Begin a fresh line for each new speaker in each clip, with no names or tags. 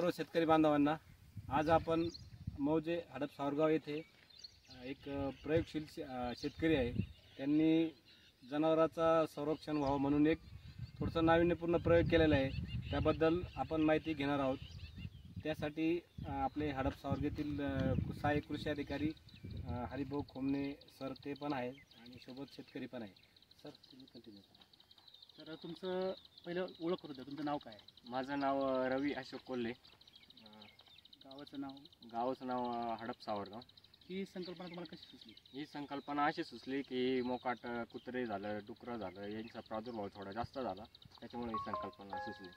सर्व शेतकरी बांधवांना, आज आपण मौजे हडप सावरगाव येथे एक प्रयोगशील शेतकरी आहे. त्यांनी जनावरांचा संरक्षण व्हावं म्हणून एक थोडंसं नाविन्यपूर्ण प्रयोग केलेला आहे. त्याबद्दल आपण माहिती घेणार आहोत. त्यासाठी आपले हडप सावरगेतील सहाय्यक कृषी अधिकारी हरिभाऊ खोमणे सर ते पण आहेत आणि सोबत शेतकरी पण आहे. सर तुम्ही कंटिन्यू करा.
तर तुमचं पहिलं ओळख करू द्या. तुमचं नाव काय आहे?
माझं नाव रवी अशोक कोल्हे.
गावाचं नाव
हडप सावरगाव.
ही संकल्पना तुम्हाला कशी सुचली?
ही संकल्पना अशी सुचली की मोकाट कुत्रे झालं, डुकरं झालं, यांचा प्रादुर्भाव थोडा जास्त झाला, त्याच्यामुळे ही संकल्पना सुचली.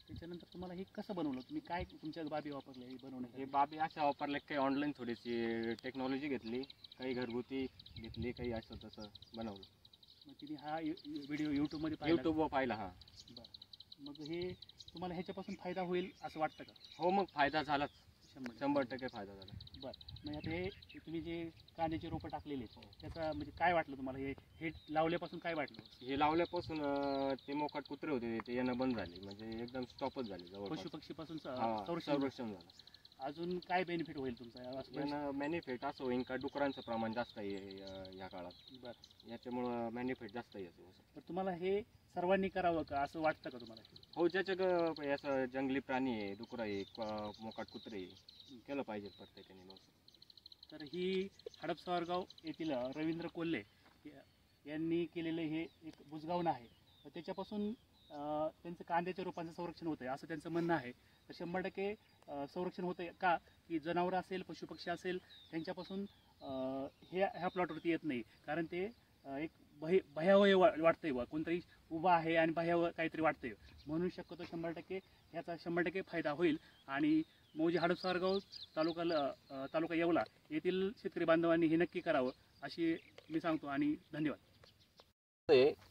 त्याच्यानंतर तुम्हाला हे कसं बनवलं? तुम्ही काय तुमच्या बाबी वापरल्या हे बनवण्यासाठी?
हे बाबी अशा वापरल्या, काही ऑनलाईन थोडीशी टेक्नॉलॉजी घेतली, काही घरगुती घेतली, काही असं तसं बनवलं.
मग तिने हा व्हिडिओ यूट्यूबमध्ये पाहिला?
यूट्यूबवर पाहिला. हां.
बरं. मग हे तुम्हाला ह्याच्यापासून फायदा होईल असं वाटतं का?
हो, मग फायदा झालाच.
100%
100% फायदा झाला.
बरं. मग आता हे तुम्ही जे कांद्याचे रोपं टाकलेले आहेत, त्याचा म्हणजे काय वाटलं तुम्हाला? हे लावल्यापासून काय वाटलं?
हे लावल्यापासून ते मोकाट कुत्रे होते ते येणं बंद झाले, म्हणजे एकदम स्टॉपच झाले. जवळपास
पशुपक्षीपासून
संरक्षण झालं.
अजून काय बेनिफिट होईल तुमचा?
यानं बेनिफिट असं होईल का डुकरांचं प्रमाण जास्त आहे ह्या काळात.
बरं.
याच्यामुळं बेनिफिट जास्त येतो.
तर तुम्हाला हे सर्वांनी करावं का असं वाटतं का तुम्हाला?
हो, ज्याच्या असं जंगली प्राणी आहे, डुकरं आहे, मोकाट कुत्रे आहे, केलं पाहिजे प्रत्येकाने.
तर ही हडप सावरगाव येथील रवींद्र कोल्हे यांनी केलेलं हे एक बुजगावणं आहे. तर त्याच्यापासून त्यांचं कांद्याच्या रोपांचं संरक्षण होतं आहे असं त्यांचं म्हणणं आहे. तर 100% संरक्षण होतं आहे का? की जनावरं असेल, पशुपक्षी असेल, त्यांच्यापासून ह्या प्लॉटवरती येत नाही. कारण ते एक भयावह वाटतंय बा, कोणतरी उभा आहे आणि भयावह काहीतरी वाटतंय, म्हणून शक्यतो 100% ह्याचा 100% फायदा होईल. आणि मौजे हडप सावरगाव तालुका येवला येथील शेतकरी बांधवांनी हे नक्की करावं अशी मी सांगतो. आणि धन्यवाद.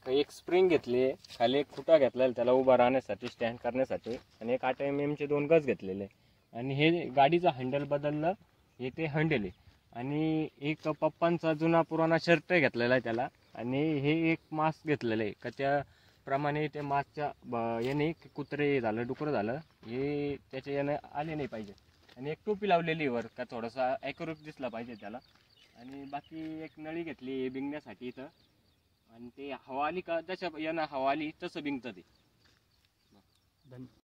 एक स्प्रिंग घेतली, खाली एक खुटा घेतलेला त्याला उभा राहण्यासाठी, स्टँड करण्यासाठी, आणि एक 8 mm चे 2 गज घेतलेले, आणि हे गाडीचं हँडल बदललं, हे ते हँडल आहे. आणि एक पप्पांचा जुना पुराणा शर्ट घेतलेला आहे त्याला, आणि हे एक मास्क घेतलेलं आहे का त्याप्रमाणे ते मास्कच्या याने कुत्रे झालं, डुकरं झालं, हे त्याच्या यानं आले नाही पाहिजे. आणि एक टोपी लावलेली वर का थोडासा ॲक्युरेट दिसला पाहिजे त्याला. आणि बाकी एक नळी घेतली बिंगण्यासाठी इथं, आणि ते हवा आली का जशा यानं हवा आली तसं बिंगतं ते.
धन्यवाद.